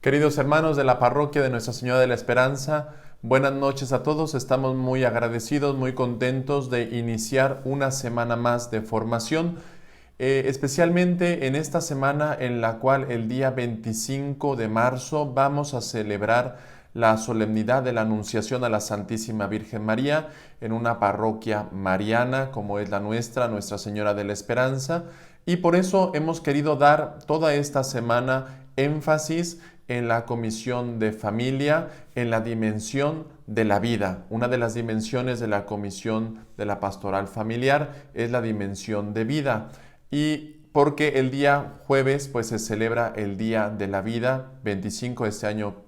Queridos hermanos de la parroquia de Nuestra Señora de la Esperanza, buenas noches a todos. Estamos muy agradecidos, muy contentos de iniciar una semana más de formación, especialmente en esta semana en la cual el día 25 de marzo vamos a celebrar la solemnidad de la Anunciación a la Santísima Virgen María en una parroquia mariana como es la nuestra, Nuestra Señora de la Esperanza. Y por eso hemos querido dar toda esta semana énfasis en la comisión de familia, en la dimensión de la vida. Una de las dimensiones de la comisión de la pastoral familiar es la dimensión de vida. Y porque el día jueves pues se celebra el Día de la Vida, 25 de este año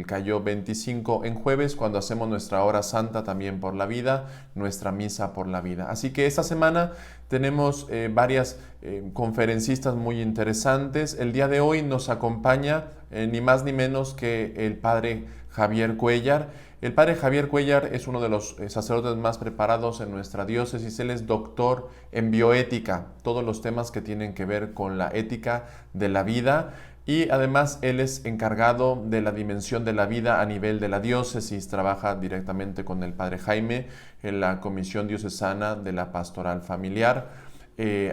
cayó 25 en jueves, cuando hacemos nuestra hora santa también por la vida, nuestra misa por la vida. Así que esta semana tenemos varias conferencistas muy interesantes. El día de hoy nos acompaña ni más ni menos que el padre Javier Cuellar. El padre Javier Cuellar es uno de los sacerdotes más preparados en nuestra diócesis. Él es doctor en bioética, todos los temas que tienen que ver con la ética de la vida. Y además él es encargado de la dimensión de la vida a nivel de la diócesis, trabaja directamente con el padre Jaime en la Comisión Diocesana de la Pastoral Familiar.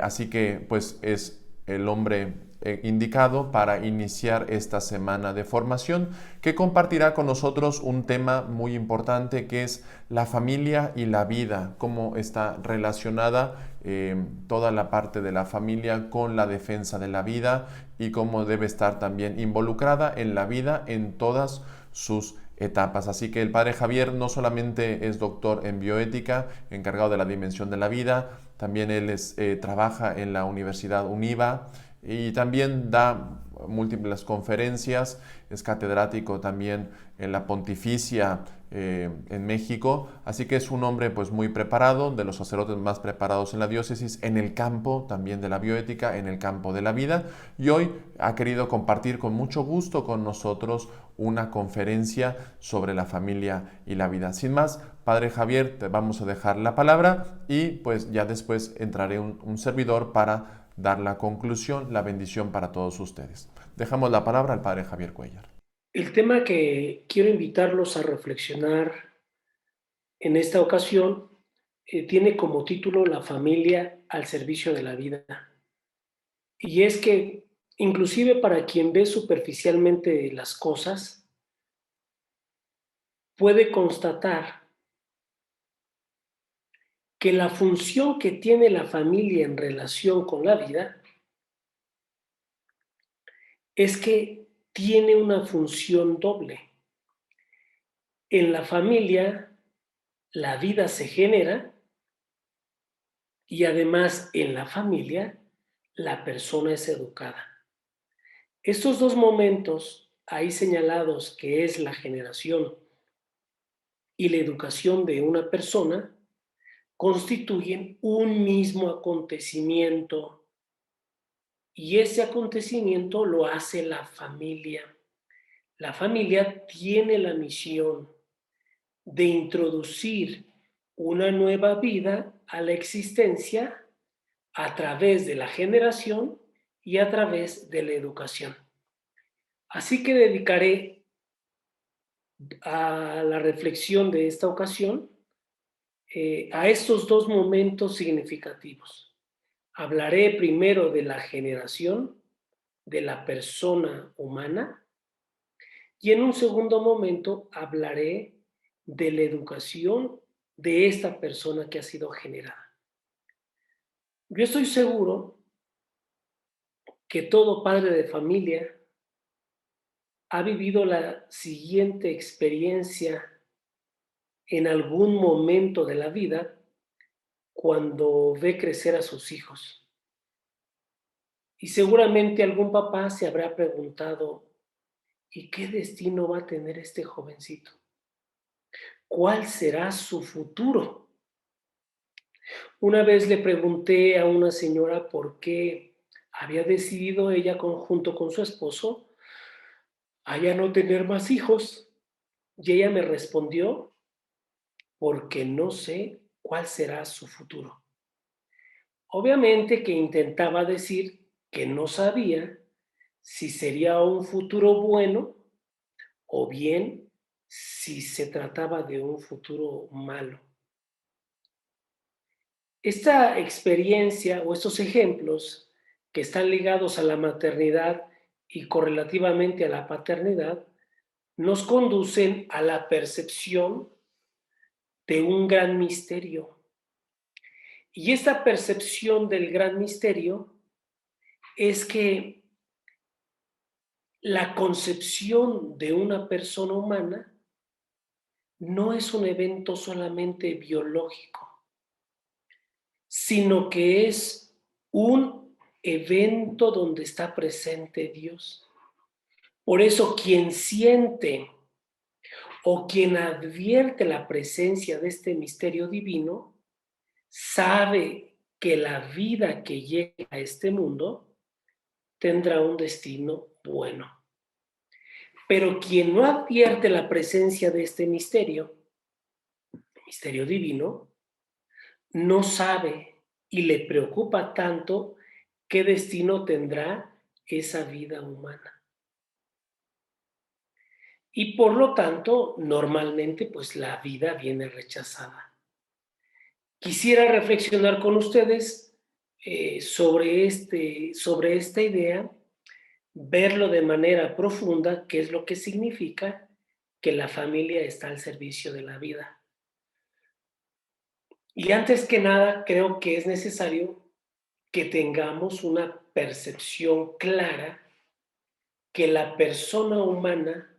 Así que pues es el hombre indicado para iniciar esta semana de formación, que compartirá con nosotros un tema muy importante, que es la familia y la vida, cómo está relacionada toda la parte de la familia con la defensa de la vida y cómo debe estar también involucrada en la vida en todas sus etapas. Así que el padre Javier no solamente es doctor en bioética, encargado de la dimensión de la vida, también él trabaja en la Universidad UNIVA y también da múltiples conferencias, es catedrático también en la Pontificia en México, así que es un hombre pues muy preparado, de los sacerdotes más preparados en la diócesis, en el campo también de la bioética, en el campo de la vida, y hoy ha querido compartir con mucho gusto con nosotros una conferencia sobre la familia y la vida. Sin más, Padre Javier, te vamos a dejar la palabra y pues ya después entraré un servidor para dar la conclusión, la bendición para todos ustedes. Dejamos la palabra al Padre Javier Cuellar. El tema que quiero invitarlos a reflexionar en esta ocasión tiene como título La familia al servicio de la vida. Y es que, inclusive para quien ve superficialmente las cosas, puede constatar que la función que tiene la familia en relación con la vida es que tiene una función doble. En la familia, la vida se genera y además en la familia, la persona es educada. Estos dos momentos ahí señalados, que es la generación y la educación de una persona, constituyen un mismo acontecimiento y ese acontecimiento lo hace la familia. La familia tiene la misión de introducir una nueva vida a la existencia a través de la generación y a través de la educación. Así que dedicaré a la reflexión de esta ocasión a estos dos momentos significativos. Hablaré primero de la generación de la persona humana y en un segundo momento hablaré de la educación de esta persona que ha sido generada. Yo estoy seguro que todo padre de familia ha vivido la siguiente experiencia en algún momento de la vida cuando ve crecer a sus hijos. Y seguramente algún papá se habrá preguntado, ¿y qué destino va a tener este jovencito? ¿Cuál será su futuro? Una vez le pregunté a una señora por qué había decidido ella junto con su esposo a ya no tener más hijos y ella me respondió, porque no sé cuál será su futuro. Obviamente que intentaba decir que no sabía si sería un futuro bueno o bien si se trataba de un futuro malo. Esta experiencia o estos ejemplos que están ligados a la maternidad y correlativamente a la paternidad nos conducen a la percepción de un gran misterio. Y esta percepción del gran misterio es que la concepción de una persona humana no es un evento solamente biológico, sino que es un evento donde está presente Dios. Por eso quien siente o quien advierte la presencia de este misterio divino, sabe que la vida que llega a este mundo tendrá un destino bueno. Pero quien no advierte la presencia de este misterio divino, no sabe y le preocupa tanto qué destino tendrá esa vida humana. Y por lo tanto, normalmente, pues la vida viene rechazada. Quisiera reflexionar con ustedes sobre esta idea, verlo de manera profunda, qué es lo que significa que la familia está al servicio de la vida. Y antes que nada, creo que es necesario que tengamos una percepción clara que la persona humana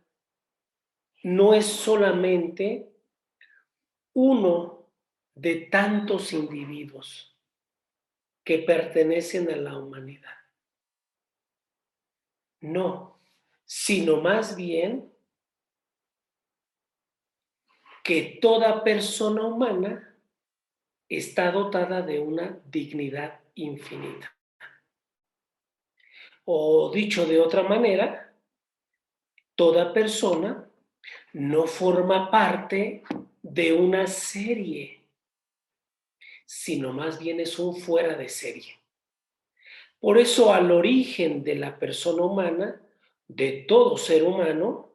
no es solamente uno de tantos individuos que pertenecen a la humanidad. No, sino más bien que toda persona humana está dotada de una dignidad infinita. O dicho de otra manera, toda persona no forma parte de una serie, sino más bien es un fuera de serie. Por eso al origen de la persona humana, de todo ser humano,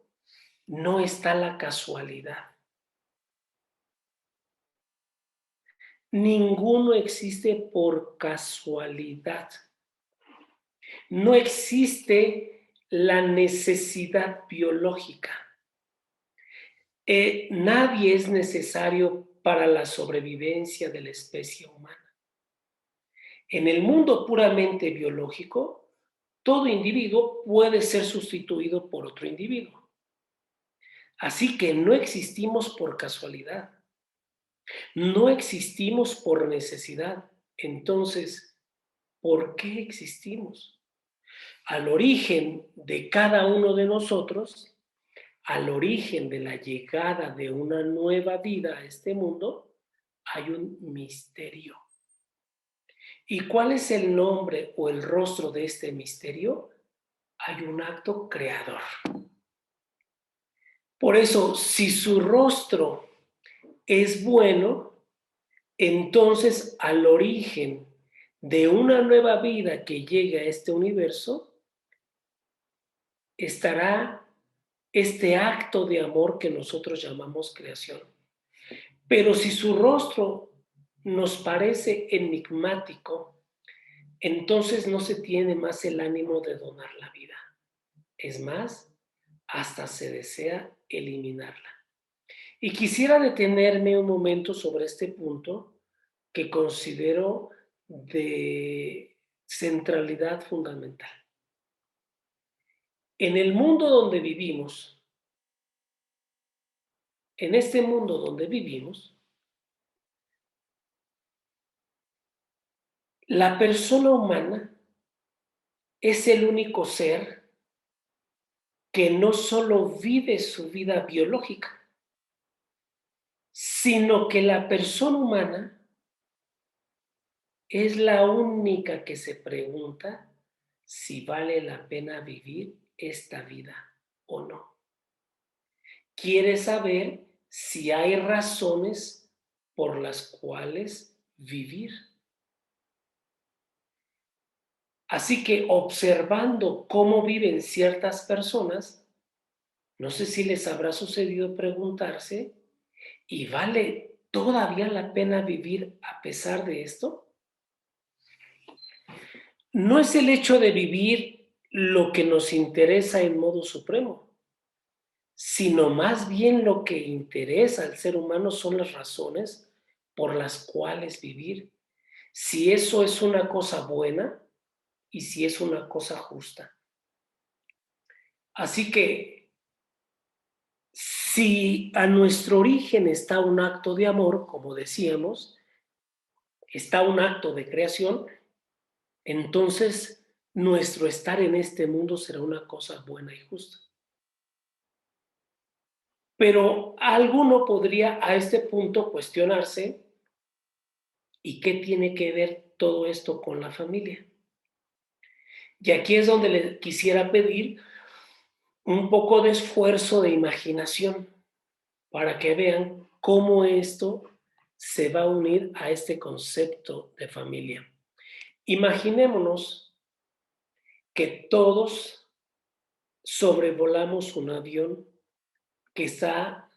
no está la casualidad. Ninguno existe por casualidad. No existe la necesidad biológica. Nadie es necesario para la sobrevivencia de la especie humana. En el mundo puramente biológico, todo individuo puede ser sustituido por otro individuo. Así que no existimos por casualidad, no existimos por necesidad. Entonces, ¿por qué existimos? Al origen de cada uno de nosotros, al origen de la llegada de una nueva vida a este mundo, hay un misterio. ¿Y cuál es el nombre o el rostro de este misterio? Hay un acto creador. Por eso, si su rostro es bueno, entonces al origen de una nueva vida que llegue a este universo, estará este acto de amor que nosotros llamamos creación. Pero si su rostro nos parece enigmático, entonces no se tiene más el ánimo de donar la vida. Es más, hasta se desea eliminarla. Y quisiera detenerme un momento sobre este punto que considero de centralidad fundamental. En el mundo donde vivimos, en este mundo donde vivimos, la persona humana es el único ser que no solo vive su vida biológica, sino que la persona humana es la única que se pregunta si vale la pena vivir esta vida o no. Quiere saber si hay razones por las cuales vivir. Así que observando cómo viven ciertas personas, no sé si les habrá sucedido preguntarse, ¿y vale todavía la pena vivir a pesar de esto? No es el hecho de vivir lo que nos interesa en modo supremo, sino más bien lo que interesa al ser humano son las razones por las cuales vivir. Si eso es una cosa buena y si es una cosa justa. Así que si a nuestro origen está un acto de amor, como decíamos, está un acto de creación, entonces nuestro estar en este mundo será una cosa buena y justa. Pero alguno podría a este punto cuestionarse, ¿y qué tiene que ver todo esto con la familia? Y aquí es donde le quisiera pedir un poco de esfuerzo de imaginación para que vean cómo esto se va a unir a este concepto de familia. Imaginémonos que todos sobrevolamos un avión que está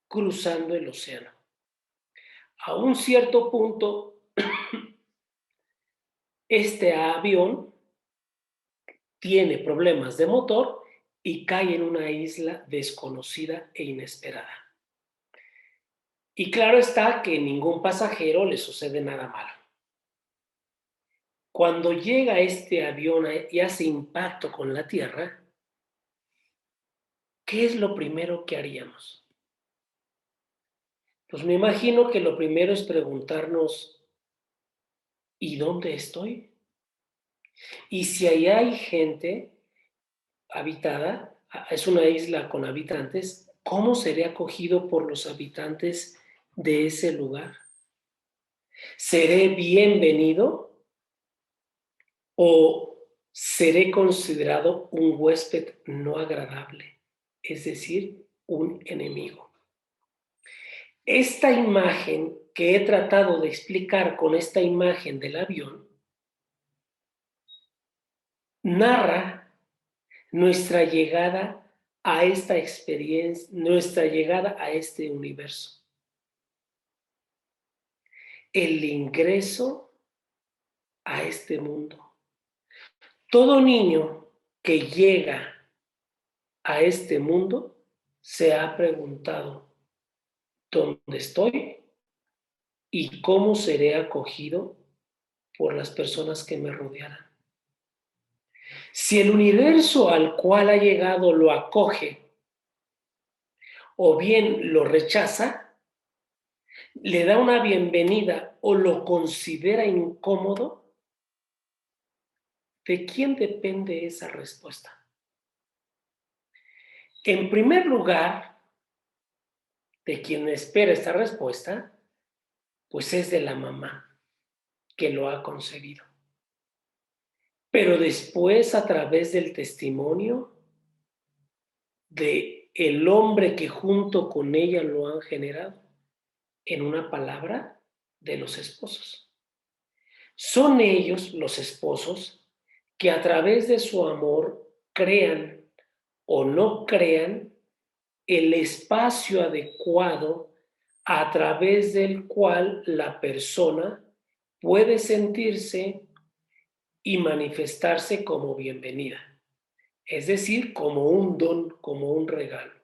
cruzando el océano. A un cierto punto, este avión tiene problemas de motor y cae en una isla desconocida e inesperada. Y claro está que a ningún pasajero le sucede nada malo. Cuando llega este avión y hace impacto con la Tierra, ¿qué es lo primero que haríamos? Pues me imagino que lo primero es preguntarnos, ¿y dónde estoy? Y si ahí hay gente habitada, es una isla con habitantes, ¿cómo seré acogido por los habitantes de ese lugar? ¿Seré bienvenido o seré considerado un huésped no agradable, es decir, un enemigo? Esta imagen que he tratado de explicar con esta imagen del avión narra nuestra llegada a esta experiencia, nuestra llegada a este universo. El ingreso a este mundo. Todo niño que llega a este mundo se ha preguntado, ¿dónde estoy? ¿Y cómo seré acogido por las personas que me rodearán? Si el universo al cual ha llegado lo acoge o bien lo rechaza, le da una bienvenida o lo considera incómodo, ¿de quién depende esa respuesta? En primer lugar, de quien espera esta respuesta, pues es de la mamá que lo ha concebido. Pero después, a través del testimonio de el hombre que junto con ella lo han generado, en una palabra, de los esposos. Son ellos, los esposos, que a través de su amor crean o no crean el espacio adecuado a través del cual la persona puede sentirse y manifestarse como bienvenida, es decir, como un don, como un regalo.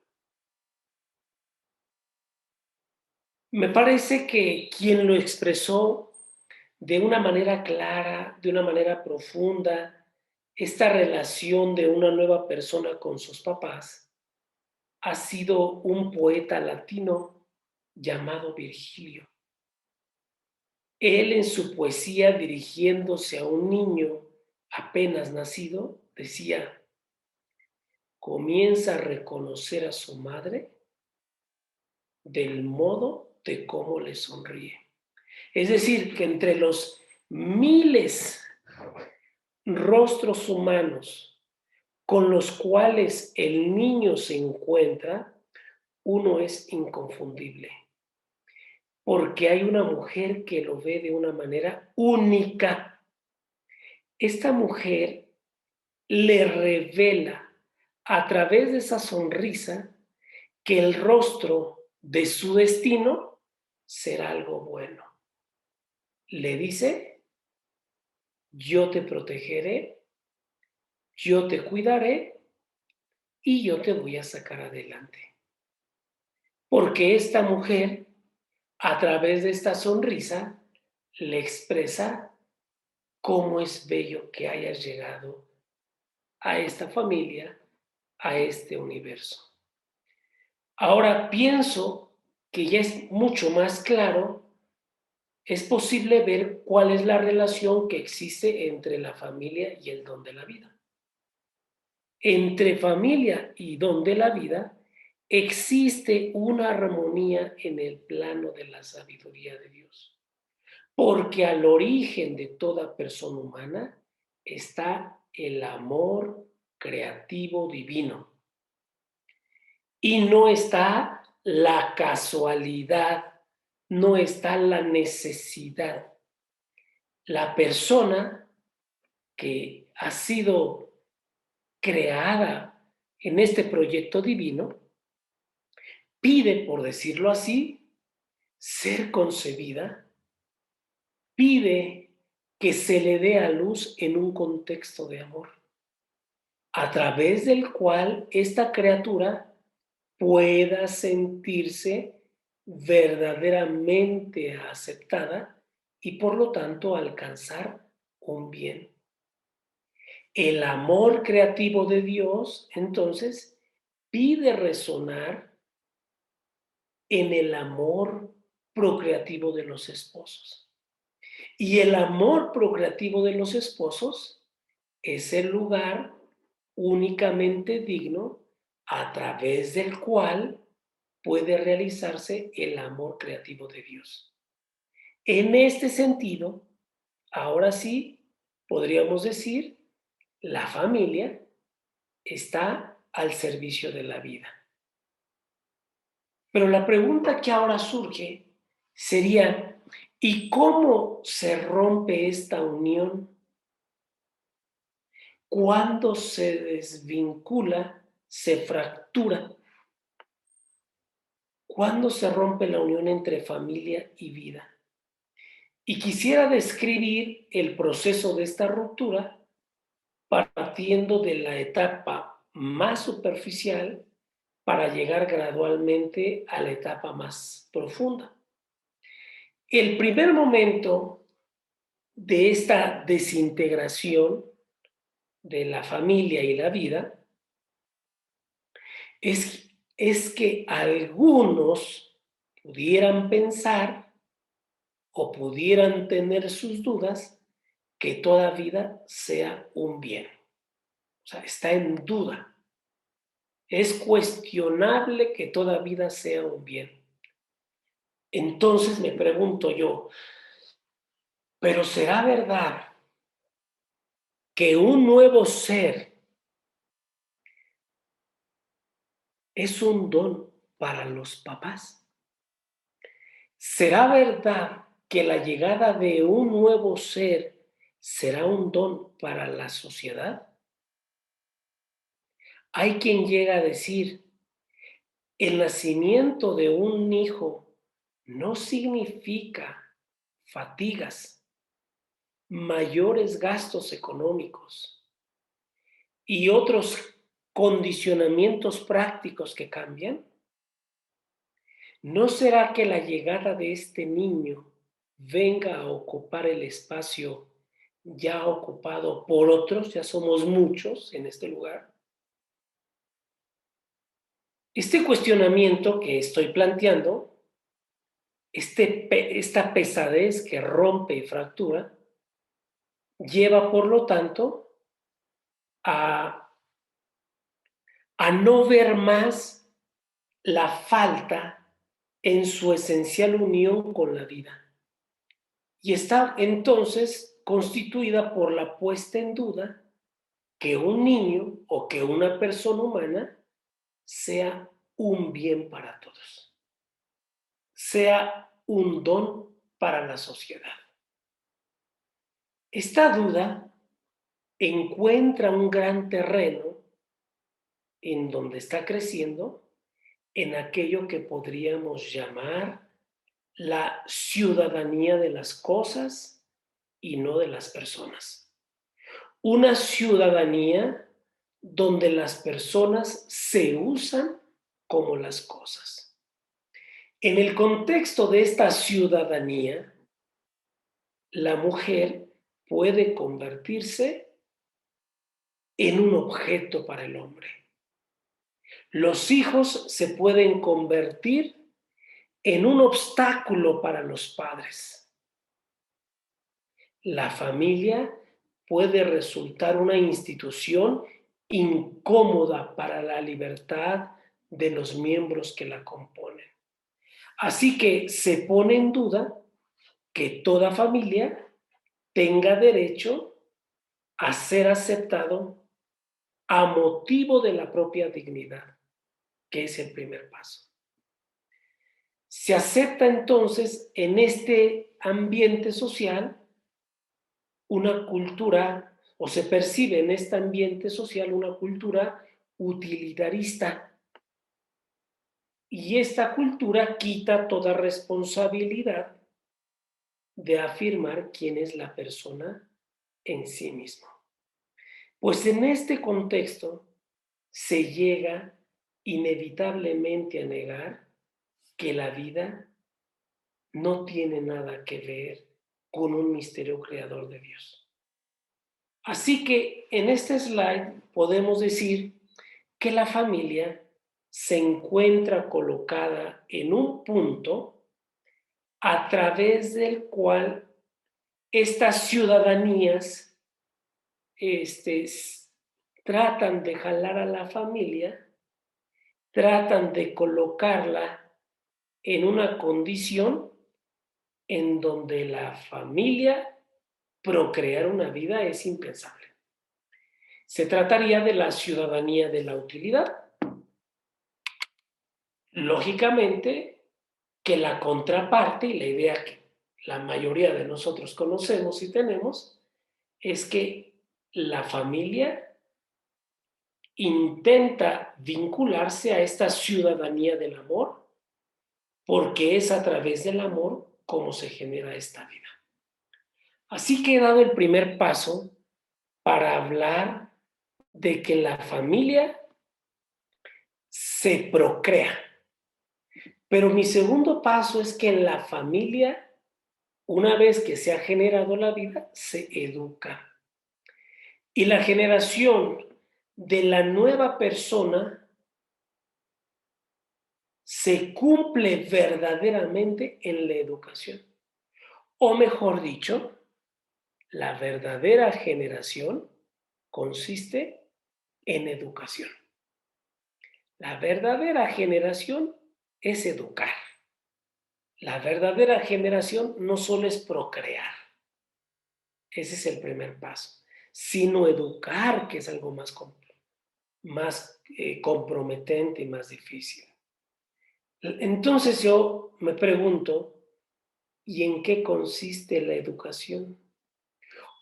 Me parece que quien lo expresó de una manera clara, de una manera profunda, esta relación de una nueva persona con sus papás, ha sido un poeta latino llamado Virgilio. Él en su poesía, dirigiéndose a un niño apenas nacido, decía, comienza a reconocer a su madre del modo de cómo le sonríe. Es decir, que entre los miles rostros humanos con los cuales el niño se encuentra, uno es inconfundible, porque hay una mujer que lo ve de una manera única esta mujer le revela a través de esa sonrisa que el rostro de su destino será algo bueno. Le dice, yo te protegeré, yo te cuidaré y yo te voy a sacar adelante. Porque esta mujer, a través de esta sonrisa, le expresa cómo es bello que hayas llegado a esta familia, a este universo. Ahora pienso que ya es mucho más claro, es posible ver cuál es la relación que existe entre la familia y el don de la vida. Entre familia y don de la vida existe una armonía en el plano de la sabiduría de Dios, porque al origen de toda persona humana está el amor creativo divino y no está la casualidad, no está la necesidad. La persona que ha sido creada en este proyecto divino pide, por decirlo así, ser concebida, pide que se le dé a luz en un contexto de amor, a través del cual esta criatura pueda sentirse verdaderamente aceptada y por lo tanto alcanzar un bien. El amor creativo de Dios, entonces, pide resonar en el amor procreativo de los esposos. Y el amor procreativo de los esposos es el lugar únicamente digno a través del cual puede realizarse el amor creativo de Dios. En este sentido, ahora sí, podríamos decir, la familia está al servicio de la vida. Pero la pregunta que ahora surge sería, ¿y cómo se rompe esta unión? ¿Cuándo se desvincula, se fractura? ¿Cuándo se rompe la unión entre familia y vida? Y quisiera describir el proceso de esta ruptura partiendo de la etapa más superficial para llegar gradualmente a la etapa más profunda. El primer momento de esta desintegración de la familia y la vida es que algunos pudieran pensar o pudieran tener sus dudas que toda vida sea un bien. O sea, está en duda. Es cuestionable que toda vida sea un bien. Entonces me pregunto yo, ¿pero será verdad que un nuevo ser es un don para los papás? ¿Será verdad que la llegada de un nuevo ser será un don para la sociedad? Hay quien llega a decir, el nacimiento de un hijo no significa fatigas, mayores gastos económicos y otros condicionamientos prácticos que cambian. ¿No será que la llegada de este niño venga a ocupar el espacio ya ocupado por otros? Ya somos muchos en este lugar. Este cuestionamiento que estoy planteando, esta pesadez que rompe y fractura, lleva por lo tanto a, a no ver más la falta en su esencial unión con la vida. Y está entonces constituida por la puesta en duda que un niño o que una persona humana sea un bien para todos, sea un don para la sociedad. Esta duda encuentra un gran terreno en donde está creciendo en aquello que podríamos llamar la ciudadanía de las cosas y no de las personas. Una ciudadanía donde las personas se usan como las cosas. En el contexto de esta ciudadanía, la mujer puede convertirse en un objeto para el hombre. Los hijos se pueden convertir en un obstáculo para los padres. La familia puede resultar una institución incómoda para la libertad de los miembros que la componen. Así que se pone en duda que toda familia tenga derecho a ser aceptado a motivo de la propia dignidad, que es el primer paso. Se acepta entonces en este ambiente social una cultura, o se percibe en este ambiente social una cultura utilitarista. Y esta cultura quita toda responsabilidad de afirmar quién es la persona en sí mismo. Pues en este contexto se llega inevitablemente a negar que la vida no tiene nada que ver con un misterio creador de Dios. Así que en este slide podemos decir que la familia se encuentra colocada en un punto a través del cual estas ciudadanías tratan de jalar a la familia, tratan de colocarla en una condición en donde la familia procrear una vida es impensable. Se trataría de la ciudadanía de la utilidad. Lógicamente que la contraparte y la idea que la mayoría de nosotros conocemos y tenemos es que la familia intenta vincularse a esta ciudadanía del amor porque es a través del amor como se genera esta vida. Así que he dado el primer paso para hablar de que la familia se procrea. Pero mi segundo paso es que en la familia, una vez que se ha generado la vida, se educa. Y la generación de la nueva persona se cumple verdaderamente en la educación. O mejor dicho, la verdadera generación consiste en educación. La verdadera generación es educar. La verdadera generación no solo es procrear, ese es el primer paso, sino educar, que es algo más comprometente y más difícil. Entonces yo me pregunto, ¿y en qué consiste la educación?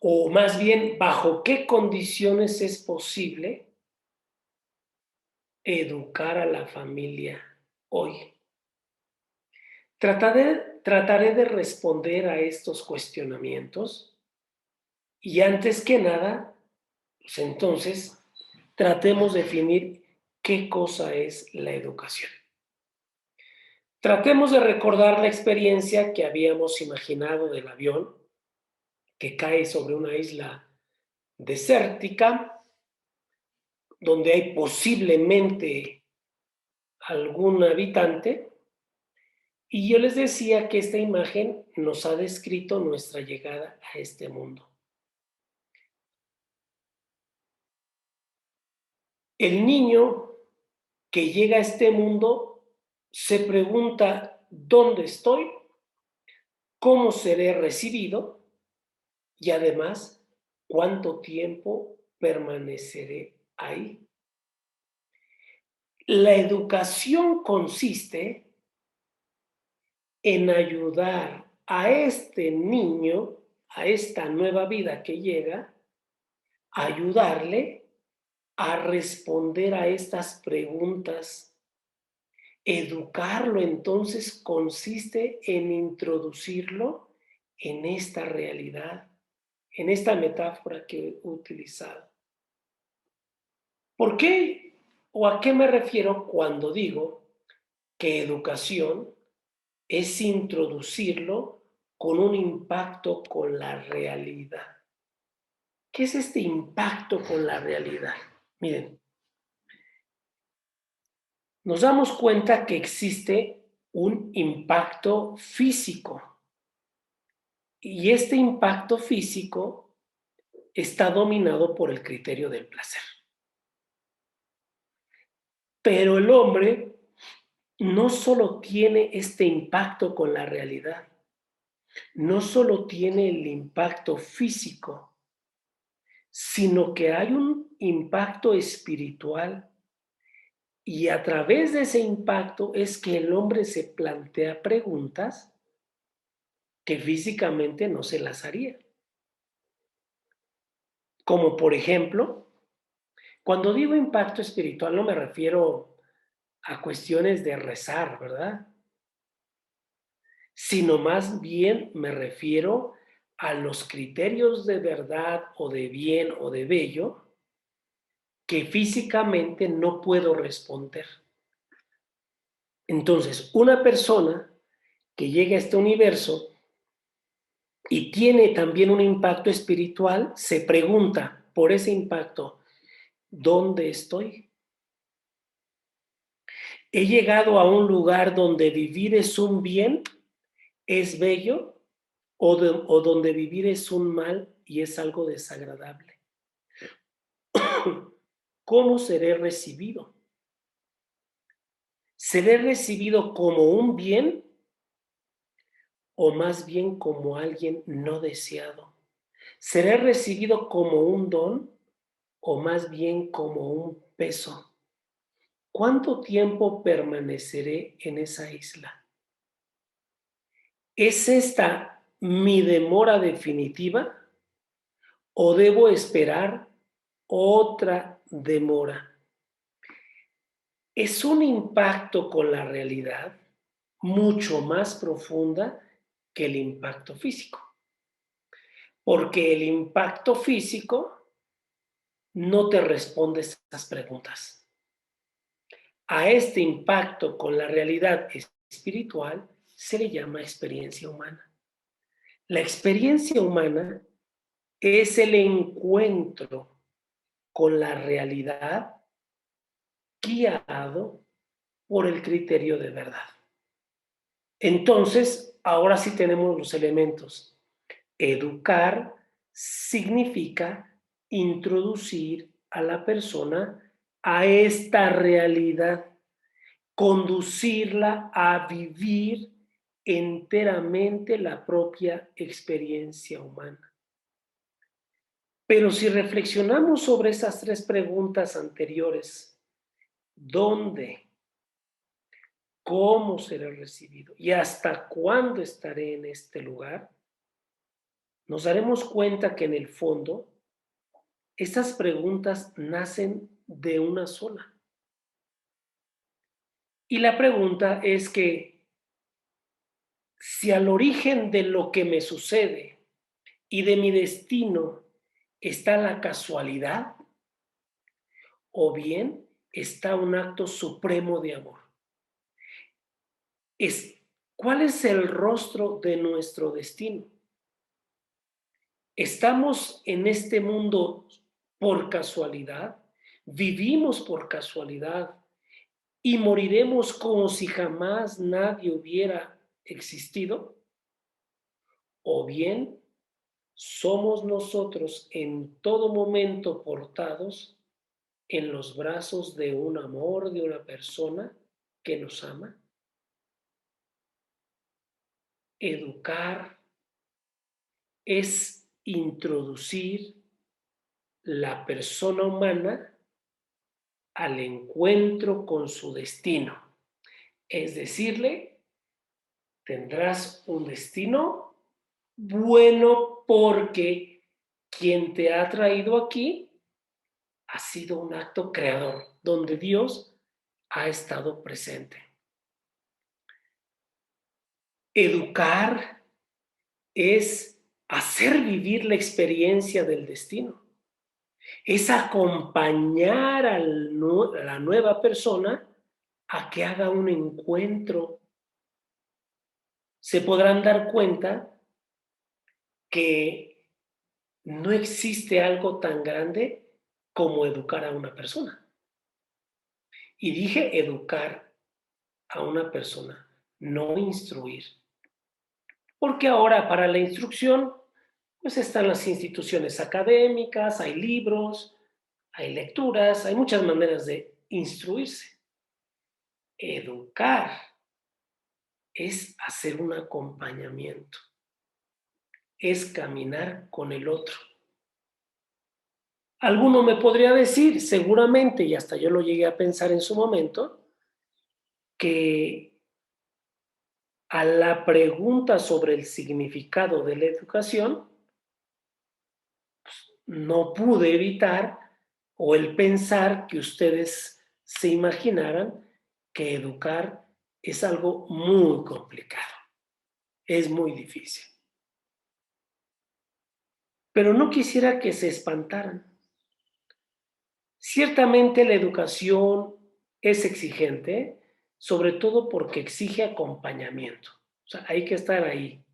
O más bien, ¿bajo qué condiciones es posible educar a la familia hoy? Trataré de responder a estos cuestionamientos y antes que nada, pues entonces, tratemos de definir qué cosa es la educación. Tratemos de recordar la experiencia que habíamos imaginado del avión que cae sobre una isla desértica, donde hay posiblemente algún habitante, y yo les decía que esta imagen nos ha descrito nuestra llegada a este mundo. El niño que llega a este mundo se pregunta dónde estoy, cómo seré recibido y además cuánto tiempo permaneceré ahí. La educación consiste en ayudar a este niño, a esta nueva vida que llega, ayudarle a responder a estas preguntas. Educarlo entonces consiste en introducirlo en esta realidad, en esta metáfora que he utilizado. ¿Por qué o a qué me refiero cuando digo que educación es introducirlo con un impacto con la realidad? ¿Qué es este impacto con la realidad? Miren, nos damos cuenta que existe un impacto físico y este impacto físico está dominado por el criterio del placer. Pero el hombre no solo tiene este impacto con la realidad, no solo tiene el impacto físico, sino que hay un impacto espiritual y a través de ese impacto es que el hombre se plantea preguntas que físicamente no se las haría. Como por ejemplo, cuando digo impacto espiritual no me refiero a cuestiones de rezar, ¿verdad? Sino más bien me refiero a los criterios de verdad o de bien o de bello que físicamente no puedo responder. Entonces, una persona que llega a este universo y tiene también un impacto espiritual, se pregunta por ese impacto, ¿dónde estoy? ¿He llegado a un lugar donde vivir es un bien, es bello, o donde vivir es un mal y es algo desagradable? ¿Cómo seré recibido? ¿Seré recibido como un bien o más bien como alguien no deseado? ¿Seré recibido como un don o más bien como un peso? ¿Cuánto tiempo permaneceré en esa isla? ¿Es esta mi demora definitiva o debo esperar otra demora? Es un impacto con la realidad mucho más profunda que el impacto físico, porque el impacto físico no te responde estas preguntas. A este impacto con la realidad espiritual se le llama experiencia humana. La experiencia humana es el encuentro con la realidad guiado por el criterio de verdad. Entonces, ahora sí tenemos los elementos. Educar significa introducir a la persona a esta realidad, conducirla a vivir enteramente la propia experiencia humana. Pero si reflexionamos sobre esas tres preguntas anteriores, ¿dónde? ¿Cómo seré recibido? ¿Y hasta cuándo estaré en este lugar? Nos daremos cuenta que en el fondo estas preguntas nacen de una sola. Y la pregunta es que si al origen de lo que me sucede y de mi destino está la casualidad o bien está un acto supremo de amor. ¿Cuál es el rostro de nuestro destino? ¿Estamos en este mundo por casualidad? ¿Vivimos por casualidad? ¿Y moriremos como si jamás nadie hubiera existido? ¿O bien somos nosotros en todo momento portados en los brazos de un amor, de una persona que nos ama? Educar es introducir la persona humana al encuentro con su destino. Es decirle, tendrás un destino bueno porque quien te ha traído aquí ha sido un acto creador, donde Dios ha estado presente. Educar es hacer vivir la experiencia del destino, es acompañar a la nueva persona a que haga un encuentro. Se podrán dar cuenta que no existe algo tan grande como educar a una persona. Y dije educar a una persona, no instruir. Porque ahora para la instrucción, pues están las instituciones académicas, hay libros, hay lecturas, hay muchas maneras de instruirse. Educar es hacer un acompañamiento, es caminar con el otro. Alguno me podría decir, seguramente, y hasta yo lo llegué a pensar en su momento, que a la pregunta sobre el significado de la educación, no pude evitar o el pensar que ustedes se imaginaran que educar es algo muy complicado, es muy difícil. Pero no quisiera que se espantaran. Ciertamente la educación es exigente, sobre todo porque exige acompañamiento. O sea, hay que estar ahí.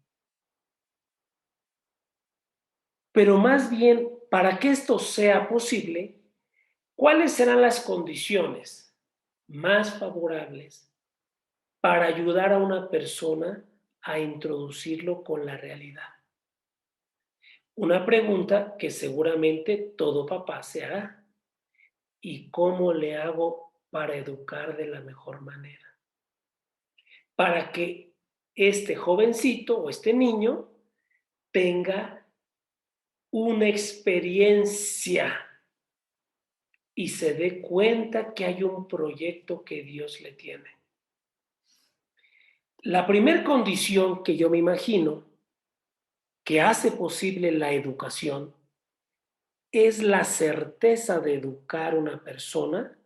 Pero más bien, para que esto sea posible, ¿cuáles serán las condiciones más favorables para ayudar a una persona a introducirlo con la realidad? Una pregunta que seguramente todo papá se hará. ¿Y cómo le hago para educar de la mejor manera? Para que este jovencito o este niño tenga una experiencia y se dé cuenta que hay un proyecto que Dios le tiene. La primera condición que yo me imagino que hace posible la educación es la certeza de educar a una persona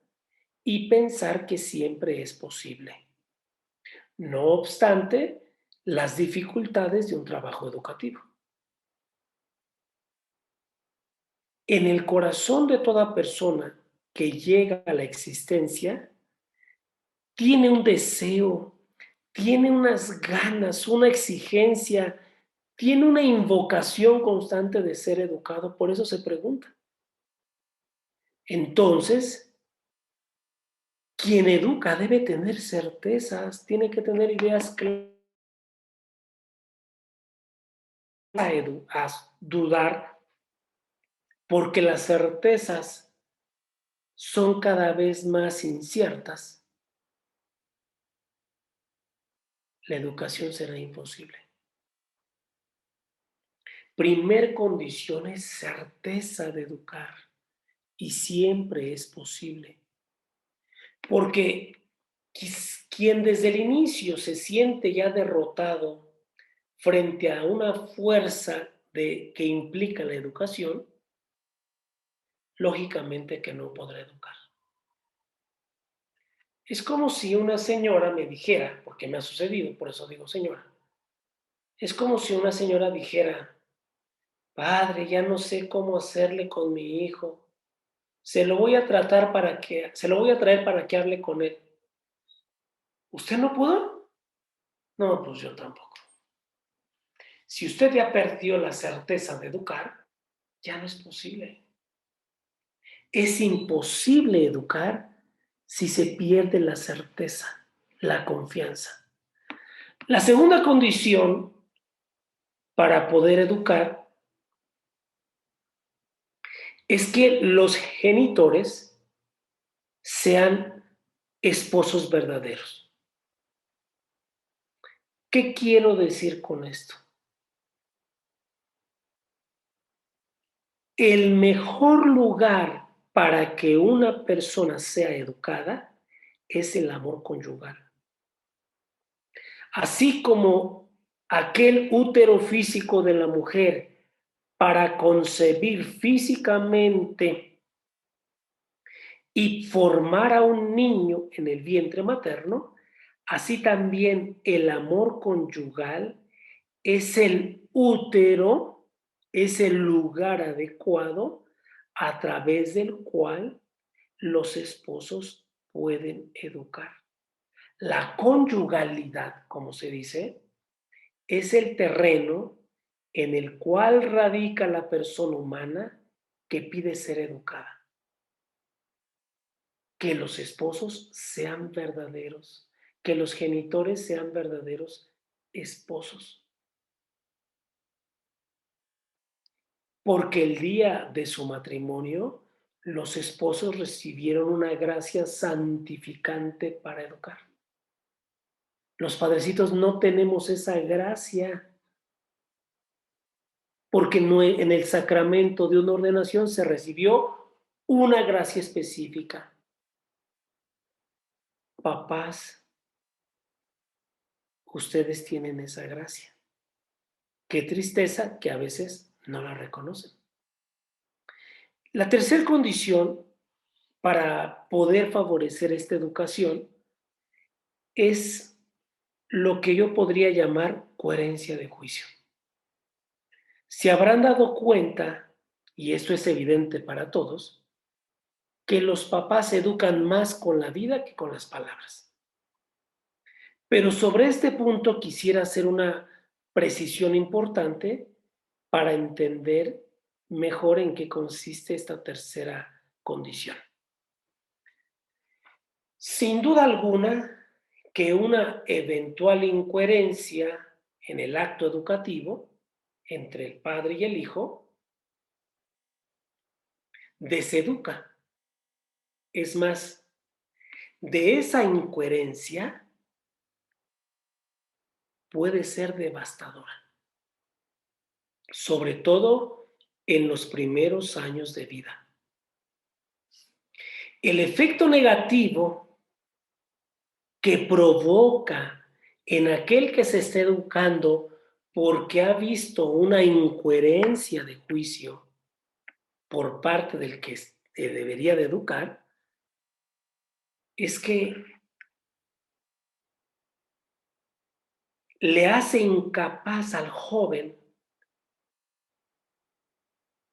y pensar que siempre es posible. No obstante, las dificultades de un trabajo educativo. En el corazón de toda persona que llega a la existencia, tiene un deseo, tiene unas ganas, una exigencia, tiene una invocación constante de ser educado, por eso se pregunta. Entonces, quien educa debe tener certezas, tiene que tener ideas claras a dudar, porque las certezas son cada vez más inciertas. La educación será imposible. Primer condición es certeza de educar y siempre es posible. Porque quien desde el inicio se siente ya derrotado frente a una fuerza que implica la educación, lógicamente que no podrá educar. Es como si una señora me dijera, porque me ha sucedido, por eso digo señora, es como si una señora dijera, padre, ya no sé cómo hacerle con mi hijo, se lo voy a traer para que hable con él. ¿Usted no pudo? No, pues yo tampoco. Si usted ya perdió la certeza de educar, ya no es posible. Es imposible educar si se pierde la certeza, la confianza. La segunda condición para poder educar es que los genitores sean esposos verdaderos. ¿Qué quiero decir con esto? El mejor lugar para que una persona sea educada es el amor conyugal. Así como aquel útero físico de la mujer para concebir físicamente y formar a un niño en el vientre materno, así también el amor conyugal es el útero, es el lugar adecuado a través del cual los esposos pueden educar. La conyugalidad, como se dice, es el terreno en el cual radica la persona humana que pide ser educada. Que los esposos sean verdaderos, que los genitores sean verdaderos esposos. Porque el día de su matrimonio, los esposos recibieron una gracia santificante para educar. Los padrecitos no tenemos esa gracia porque no, en el sacramento de una ordenación se recibió una gracia específica. Papás, ustedes tienen esa gracia. Qué tristeza que a veces no la reconocen. La tercera condición para poder favorecer esta educación es lo que yo podría llamar coherencia de juicio. Se habrán dado cuenta, y esto es evidente para todos, que los papás educan más con la vida que con las palabras. Pero sobre este punto quisiera hacer una precisión importante para entender mejor en qué consiste esta tercera condición. Sin duda alguna que una eventual incoherencia en el acto educativo entre el padre y el hijo deseduca. Es más, de esa incoherencia puede ser devastadora, sobre todo en los primeros años de vida. El efecto negativo que provoca en aquel que se está educando porque ha visto una incoherencia de juicio por parte del que debería de educar, es que le hace incapaz al joven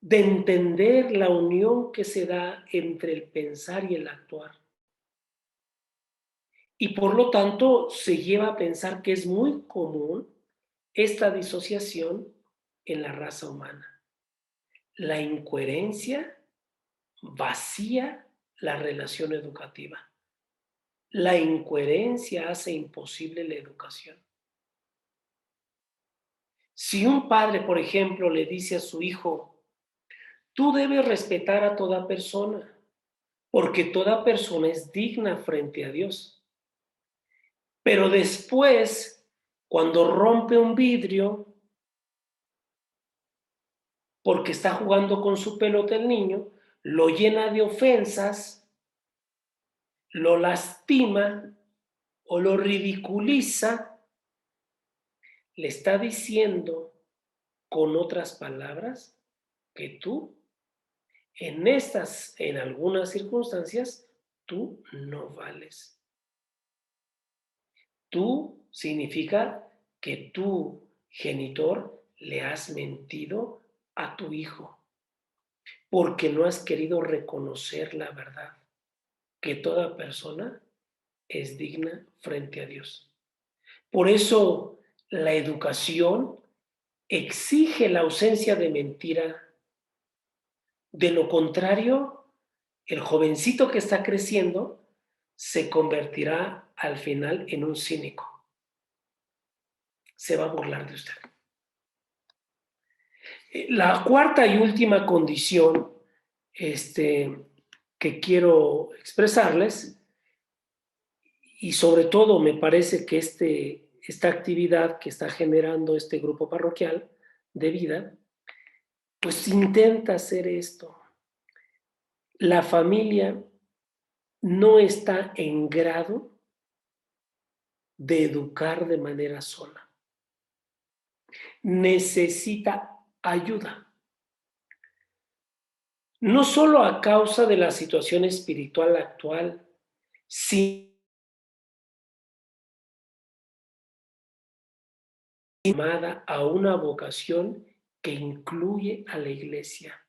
de entender la unión que se da entre el pensar y el actuar. Y por lo tanto se lleva a pensar que es muy común esta disociación en la raza humana. La incoherencia vacía la relación educativa. La incoherencia hace imposible la educación. Si un padre, por ejemplo, le dice a su hijo, tú debes respetar a toda persona, porque toda persona es digna frente a Dios. Pero después, cuando rompe un vidrio, porque está jugando con su pelota el niño, lo llena de ofensas, lo lastima o lo ridiculiza, le está diciendo con otras palabras que tú, en algunas circunstancias, tú no vales. Tú significa que tú, genitor, le has mentido a tu hijo porque no has querido reconocer la verdad, que toda persona es digna frente a Dios. Por eso la educación exige la ausencia de mentira. De lo contrario, el jovencito que está creciendo se convertirá al final en un cínico. Se va a burlar de usted. La cuarta y última condición que quiero expresarles, y sobre todo me parece que esta actividad que está generando este grupo parroquial de vida, pues intenta hacer esto. La familia no está en grado de educar de manera sola. Necesita ayuda. no solo a causa de la situación espiritual actual, sino llamada a una vocación que incluye a la iglesia.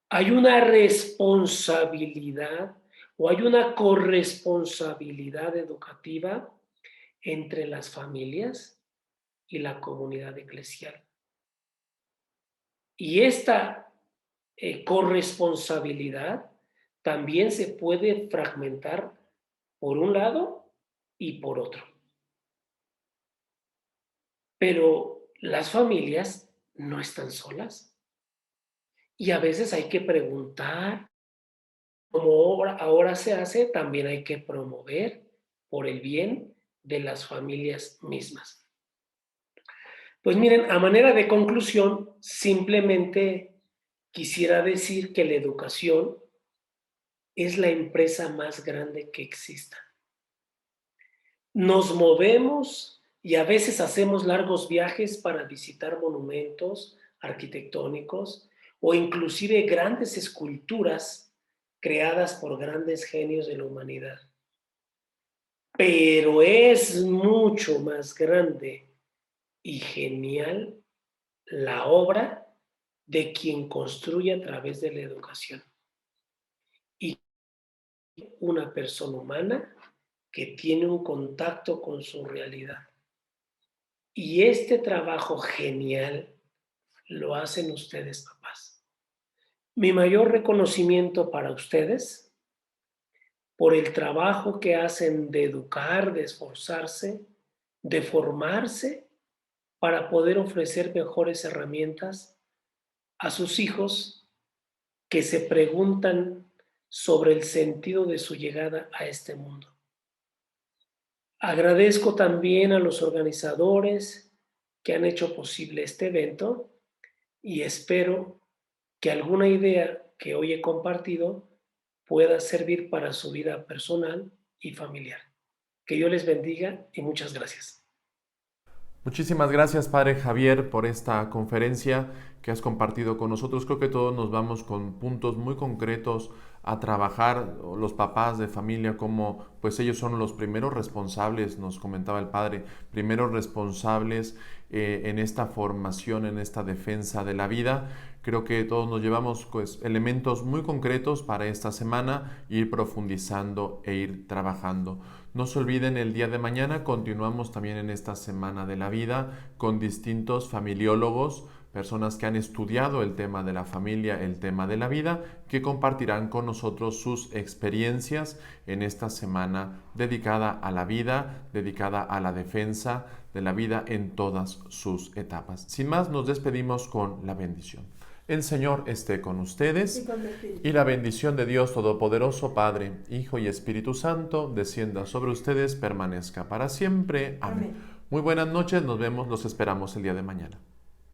Hay una responsabilidad o hay una corresponsabilidad educativa entre las familias y la comunidad eclesial. Y esta corresponsabilidad también se puede fragmentar por un lado y por otro. Pero las familias no están solas. Y a veces hay que preguntar, como ahora se hace, también hay que promover por el bien de las familias mismas. Pues miren, a manera de conclusión, simplemente quisiera decir que la educación es la empresa más grande que exista. Nos movemos y a veces hacemos largos viajes para visitar monumentos arquitectónicos o inclusive grandes esculturas creadas por grandes genios de la humanidad. Pero es mucho más grande y genial la obra de quien construye a través de la educación. Y una persona humana que tiene un contacto con su realidad. Y este trabajo genial lo hacen ustedes, papás. Mi mayor reconocimiento para ustedes por el trabajo que hacen de educar, de esforzarse, de formarse para poder ofrecer mejores herramientas a sus hijos que se preguntan sobre el sentido de su llegada a este mundo. Agradezco también a los organizadores que han hecho posible este evento y espero que alguna idea que hoy he compartido pueda servir para su vida personal y familiar. Que Dios les bendiga y muchas gracias. Muchísimas gracias, Padre Javier, por esta conferencia que has compartido con nosotros. Creo que todos nos vamos con puntos muy concretos a trabajar, los papás de familia, como pues ellos son los primeros responsables, nos comentaba el Padre, primeros responsables en esta formación, en esta defensa de la vida. Creo que todos nos llevamos pues elementos muy concretos para esta semana, ir profundizando e ir trabajando. No se olviden, el día de mañana continuamos también en esta Semana de la Vida con distintos familiólogos, personas que han estudiado el tema de la familia, el tema de la vida, que compartirán con nosotros sus experiencias en esta semana dedicada a la vida, dedicada a la defensa de la vida en todas sus etapas. Sin más, nos despedimos con la bendición. El Señor esté con ustedes y la bendición de Dios Todopoderoso, Padre, Hijo y Espíritu Santo, descienda sobre ustedes, permanezca para siempre. Amén. Muy buenas noches, nos vemos, los esperamos el día de mañana.